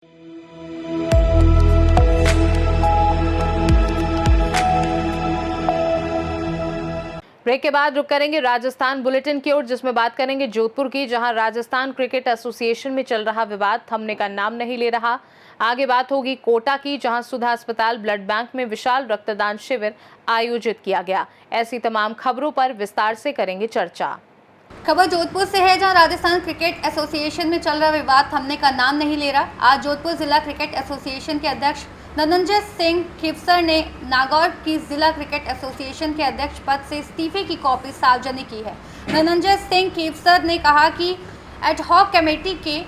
Break के बाद रुक करेंगे राजस्थान बुलेटिन की ओर, जिसमें बात करेंगे जोधपुर की, जहां राजस्थान क्रिकेट एसोसिएशन में चल रहा विवाद थमने का नाम नहीं ले रहा। आगे बात होगी कोटा की, जहां सुधा अस्पताल ब्लड बैंक में विशाल रक्तदान शिविर आयोजित किया गया। ऐसी तमाम खबरों पर विस्तार से करेंगे चर्चा। खबर जोधपुर से है, जहां राजस्थान क्रिकेट एसोसिएशन में चल रहा विवाद थमने का नाम नहीं ले रहा। आज जोधपुर जिला क्रिकेट एसोसिएशन के अध्यक्ष धनंजय सिंह खीवसर ने नागौर की जिला क्रिकेट एसोसिएशन के अध्यक्ष पद से इस्तीफे की कॉपी सार्वजनिक की है। धनंजय सिंह खीवसर ने कहा कि एडहॉक कमेटी के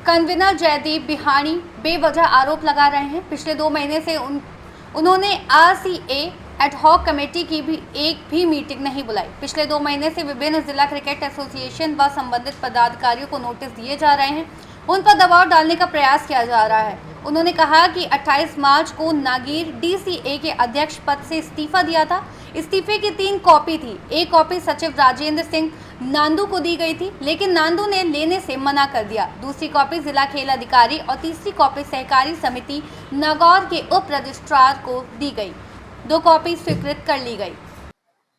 कन्वीनर जयदीप बिहानी बेवजह आरोप लगा रहे हैं। पिछले 2 महीने से उन्होंने RCA एडहॉक कमेटी की भी एक भी मीटिंग नहीं बुलाई। पिछले 2 महीने से विभिन्न जिला क्रिकेट एसोसिएशन व संबंधित पदाधिकारियों को नोटिस दिए जा रहे हैं, उन पर दबाव डालने का प्रयास किया जा रहा है। उन्होंने कहा कि 28 मार्च को नागीर DCA के अध्यक्ष पद से इस्तीफा दिया था। इस्तीफे की 3 कॉपी थी। एक कॉपी सचिव राजेंद्र सिंह नांदू को दी गई थी, लेकिन नांदू ने लेने से मना कर दिया। दूसरी कॉपी जिला खेल अधिकारी और तीसरी कॉपी सहकारी समिति नागौर के उप रजिस्ट्रार को दी गई। 2 कॉपी स्वीकृत कर ली गई।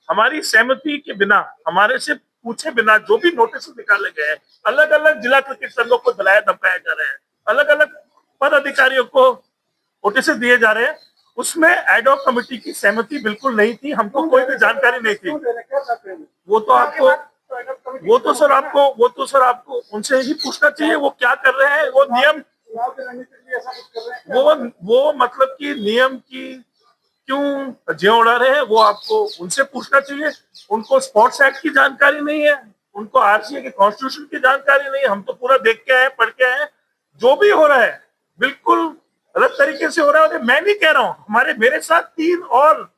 हमारी सहमति के बिना, हमारे से पूछे बिना जो भी नोटिस निकाले गए हैं, अलग अलग जिला क्रिकेट संघों को दलाया धमकाया जा रहे हैं, अलग अलग पद अधिकारियों को नोटिस दिए जा रहे हैं, उसमें एडहॉक कमेटी की सहमति बिल्कुल नहीं थी। हमको कोई भी जानकारी नहीं थी। वो तो सर आपको उनसे ही पूछना चाहिए वो क्या कर रहे हैं। वो नियम, वो मतलब कि नियम की क्यों ज्यों उड़ा रहे हैं, वो आपको उनसे पूछना चाहिए। उनको स्पोर्ट्स एक्ट की जानकारी नहीं है, उनको RCA के कॉन्स्टिट्यूशन की जानकारी नहीं है। हम तो पूरा देख के आए, पढ़ के आए। जो भी हो रहा है बिल्कुल गलत तरीके से हो रहा है। मैं नहीं कह रहा हूँ, मेरे साथ 3 और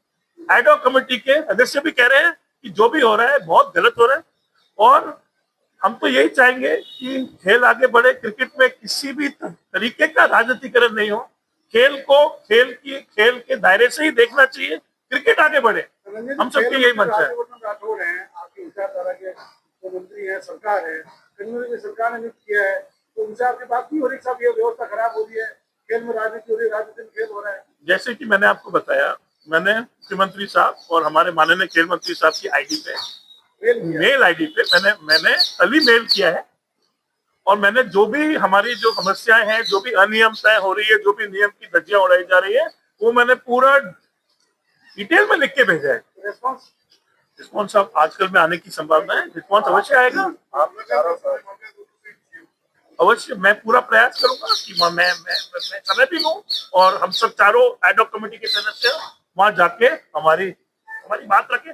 एडहॉक कमेटी के सदस्य भी कह रहे हैं कि जो भी हो रहा है बहुत गलत हो रहा है। और हम तो यही चाहेंगे कि खेल आगे बढ़े, क्रिकेट में किसी भी तरीके का राजनीतिकरण नहीं हो। खेल को खेल के दायरे से ही देखना चाहिए, क्रिकेट आगे बढ़े। हम सबके यही मंशा है। आपकी विचारधारा के मुख्यमंत्री है, सरकार है, सरकार ने नियुक्त किया है, तो उनसे आपकी बात नहीं हो रही? साहब ये व्यवस्था खराब हो रही है, खेल में राजनीति हो रही है, राजनीति में खेल हो रहा है। जैसे कि मैंने आपको बताया, मैंने मुख्यमंत्री साहब और हमारे माननीय खेल मंत्री साहब की ID पे, मेल ID पे मैंने अभी मेल किया है। और मैंने जो भी हमारी जो समस्याएं हैं, जो भी अनियमितताएं हो रही है, जो भी नियम की धज्जियां उड़ाई जा रही है, वो मैंने पूरा डिटेल में लिख के भेजा है। रिस्पॉन्स अब आजकल में आने की संभावना है। रिस्पॉन्स अवश्य आएगा, अवश्य। मैं पूरा प्रयास करूंगा कि मैं समय भी लूं और हम सब चारों एडहॉक कमेटी के सदस्य वहां जाके हमारी बात रखें।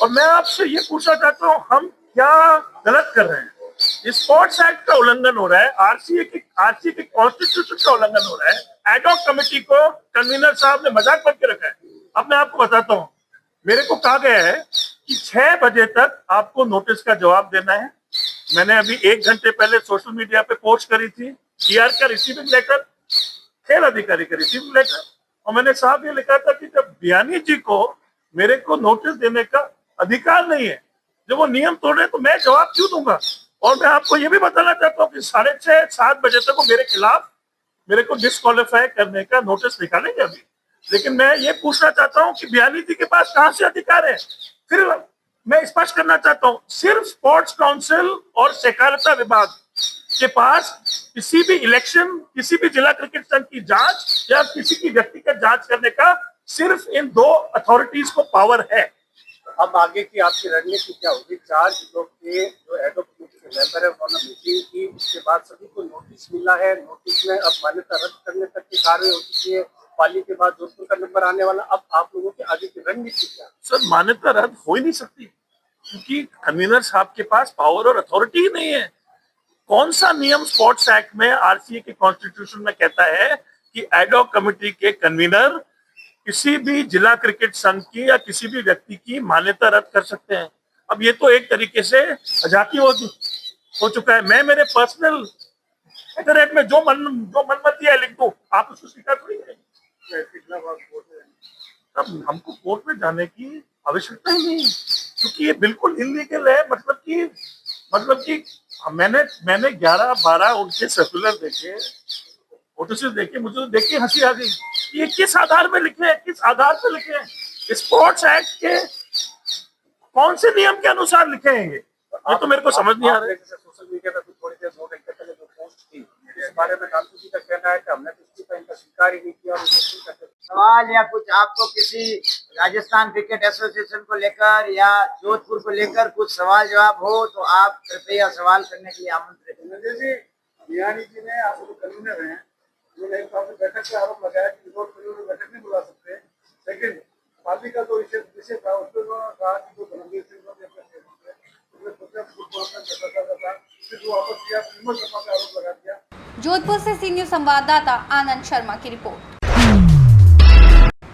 और मैं आपसे ये पूछना चाहता हूँ, हम क्या गलत कर रहे हैं? स्पोर्ट्स एक्ट का उल्लंघन हो रहा है, RCA के कॉन्स्टिट्यूशन का उल्लंघन हो रहा है। एडहॉक कमेटी को कन्वीनर साहब ने मजाक बन के रखा है। अब मैं आपको बताता हूँ, मेरे को कहा गया है कि 6 बजे तक आपको नोटिस का जवाब देना है। मैंने अभी 1 घंटे पहले सोशल मीडिया पे पोस्ट करी थी GR का रिसीविंग लेटर, खेल अधिकारी का रिसीविंग लेटर। और मैंने साहब ये लिखा था कि जब बियानी जी को मेरे को नोटिस देने का अधिकार नहीं है, जब वो नियम तोड़ रहे, तो मैं जवाब क्यों दूंगा? और मैं आपको ये भी बताना चाहता हूँ कि 6:30-7 बजे तक वो मेरे खिलाफ मेरे को डिस्क्वालीफाई करने का नोटिस निकालेंगे अभी। लेकिन मैं ये पूछना चाहता हूँ कि बियानी जी के पास कहाँ से अधिकार है? फिर मैं स्पष्ट करना चाहता हूँ, सिर्फ स्पोर्ट्स काउंसिल और सहकारिता विभाग के पास किसी भी इलेक्शन, किसी भी जिला क्रिकेट संघ की जांच या किसी की व्यक्तिगत जांच करने का सिर्फ इन 2 अथॉरिटीज को पावर है। अब आगे की आपकी रणनीति क्या होगी? 4 जिलों के जो एडहॉक कमेटी के मेंबर है, उन्होंने मीटिंग की, उसके बाद सभी को नोटिस मिला है। नोटिस में अब मान्यता रद्द करने तक की कार्रवाई हो चुकी है। पाली के बाद जोधपुर का नंबर आने वाला। अब आप लोगों की आगे की रणनीति क्या? सर, मान्यता रद्द हो ही नहीं सकती, क्योंकि कन्वीनर साहब के पास पावर और अथॉरिटी ही नहीं है। कौन सा नियम स्पोर्ट्स एक्ट में, RCA के कॉन्स्टिट्यूशन में कहता है कि एडहॉक कमेटी के कन्वीनर किसी भी जिला क्रिकेट संघ की या किसी भी व्यक्ति की मान्यता रद्द कर सकते हैं? अब ये तो एक तरीके से अजाकी हो चुका है। मैं मेरे पर्सनल इंटरनेट में जो मनमर्जी है लिख दूं, आप उसको स्वीकार थोड़ी करेंगे। अब हमको कोर्ट में जाने की आवश्यकता ही नहीं, क्योंकि ये बिल्कुल इलीगल है। मतलब कि मैंने 11-12 उनके सर्कुलर देखे, फोटो से देखिए, मुझे तो देख के हंसी आ गई। ये किस आधार पे लिखे हैं, किस आधार पे लिखे हैं? स्पोर्ट्स एक्ट के कौन से नियम के अनुसार लिखे हैं ये तो मेरे को समझ नहीं आ रहा है। जैसे सोशल मीडिया पे कुछ थोड़ी देर 2 घंटे पहले जो पोस्ट थी, इस बारे में कांतु जी का कहना है कि हमने तो इस्तीफा इनका स्वीकार ही नहीं किया और सवाल या कुछ आपको किसी राजस्थान क्रिकेट एसोसिएशन को लेकर या जोधपुर को लेकर कुछ सवाल जवाब हो तो आप कृपया सवाल करने के लिए आमंत्रित हैं। संजय जी, बिहारी जी ने आप लोग कन्वीनर हैं, उन्होंने एक साथ बैठक का आरोप लगाया कि विरोध करिए, बैठक नहीं बुला सकते। सेकंड, पार्टी का जो विषय था उसमें उन्होंने कहा कि जो धर्मवीर सिंह ने अपने जोधपुर से सी न्यूज संवाददाता आनंद शर्मा की रिपोर्ट।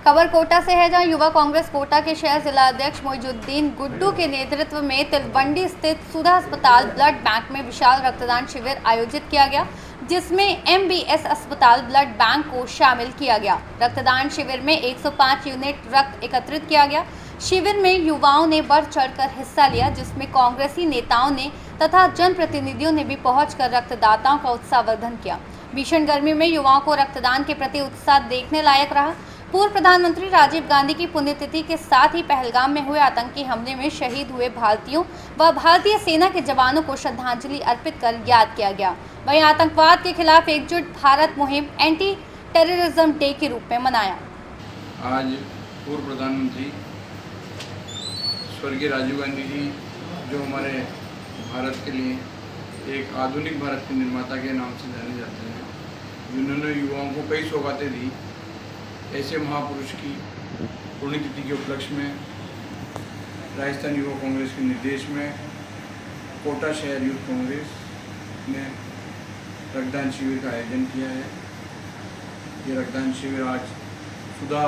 खबर कोटा से है, जहां युवा कांग्रेस कोटा के शहर जिला अध्यक्ष मोइजुद्दीन गुड्डू के नेतृत्व में तिलवंडी स्थित सुधा अस्पताल ब्लड बैंक में विशाल रक्तदान शिविर आयोजित किया गया, जिसमें MBS अस्पताल ब्लड बैंक को शामिल किया गया। रक्तदान शिविर में 105 यूनिट रक्त एकत्रित किया गया। शिविर में युवाओं ने बढ़ चढ़कर हिस्सा लिया, जिसमें कांग्रेसी नेताओं ने तथा जनप्रतिनिधियों ने भी पहुंचकर रक्तदाताओं का उत्साहवर्धन किया। भीषण गर्मी में युवाओं को रक्तदान के प्रति उत्साह देखने लायक रहा। पूर्व प्रधानमंत्री राजीव गांधी की पुण्यतिथि के साथ ही पहलगाम में हुए आतंकी हमले में शहीद हुए भारतीयों व भारतीय सेना के जवानों को श्रद्धांजलि अर्पित कर याद किया गया। वहीं आतंकवाद के खिलाफ एकजुट भारत मुहिम एंटी टेररिज्म डे के रूप में मनाया। आज पूर्व प्रधानमंत्री स्वर्गीय राजीव गांधी जी, जो हमारे भारत के लिए एक आधुनिक भारत के निर्माता के नाम से जाने जाते हैं, जिन्होंने युवाओं को कई सौगातें दी, ऐसे महापुरुष की पुण्यतिथि के उपलक्ष्य में राजस्थान युवा कांग्रेस के निर्देश में कोटा शहर यूथ कांग्रेस ने रक्तदान शिविर का आयोजन किया है। ये रक्तदान शिविर आज सुधा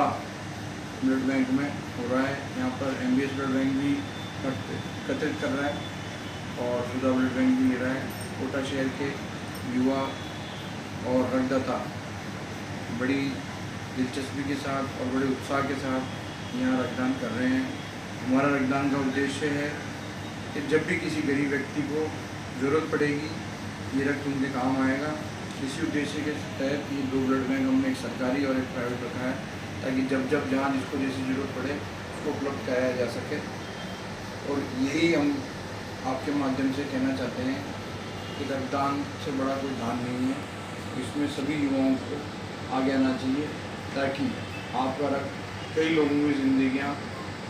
ब्लड बैंक में हो रहा है। यहाँ पर MBS ब्लड बैंक भी रक्त एकत्रित कर रहा है और सुधा ब्लड बैंक भी ले रहा है। कोटा शहर के युवा और रक्तदाता बड़ी दिलचस्पी के साथ और बड़े उत्साह के साथ यहाँ रक्तदान कर रहे हैं। हमारा रक्तदान का उद्देश्य है कि जब भी किसी गरीब व्यक्ति को ज़रूरत पड़ेगी, ये रक्त उनके काम आएगा। इसी उद्देश्य के तहत ये 2 ब्लड बैंक हमने एक सरकारी और एक प्राइवेट रखा है, ताकि जब जहाँ जिसको जैसी ज़रूरत पड़े उसको उपलब्ध कराया जा सके। और यही हम आपके माध्यम से कहना चाहते हैं कि रक्तदान से बड़ा कोई दान नहीं है। इसमें सभी युवाओं को आगे आना चाहिए, ताकि आपका रक्त कई लोगों की ज़िंदगियाँ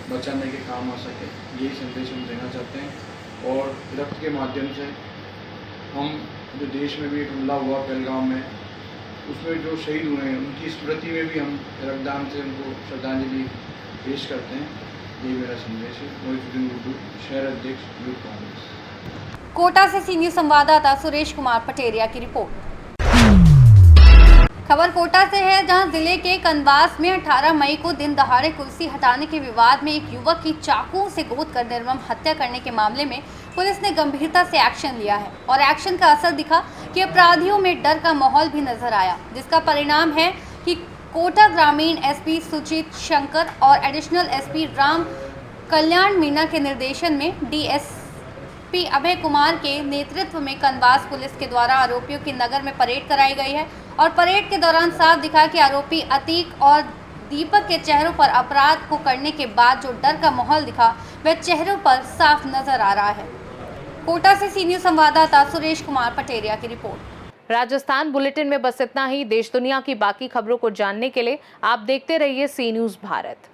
बचाने के काम आ सके। यही संदेश हम देना चाहते हैं। और रक्त के माध्यम से हम जो देश में भी एक हमला हुआ पहलगाम में, उसमें जो शहीद हुए हैं उनकी स्मृति में भी हम रक्तदान से उनको श्रद्धांजलि पेश करते हैं। यही मेरा संदेश है। मोइजुद्दीन गुड्डू, शहर अध्यक्ष यूथ कांग्रेस। कोटा से सी न्यूज संवाददाता सुरेश कुमार पटेरिया की रिपोर्ट। खबर कोटा से है, जहां जिले के कनवास में 18 मई को दिन दहाड़े कुर्सी हटाने के विवाद में एक युवक की चाकुओं से गोदकर निर्मम हत्या करने के मामले में पुलिस ने गंभीरता से एक्शन लिया है और एक्शन का असर दिखा कि अपराधियों में डर का माहौल भी नजर आया, जिसका परिणाम है कि कोटा ग्रामीण SP सुजीत शंकर और एडिशनल SP राम कल्याण मीना के निर्देशन में DSP अभय कुमार के नेतृत्व में कनवास पुलिस के द्वारा आरोपियों की नगर में परेड कराई गई है। और परेड के दौरान साफ दिखा कि आरोपी अतीक और दीपक के चेहरों पर अपराध को करने के बाद जो डर का माहौल दिखा, वह चेहरों पर साफ नजर आ रहा है। कोटा से सी न्यूज संवाददाता सुरेश कुमार पटेरिया की रिपोर्ट। राजस्थान बुलेटिन में बस इतना ही। देश दुनिया की बाकी खबरों को जानने के लिए आप देखते रहिए सी न्यूज भारत।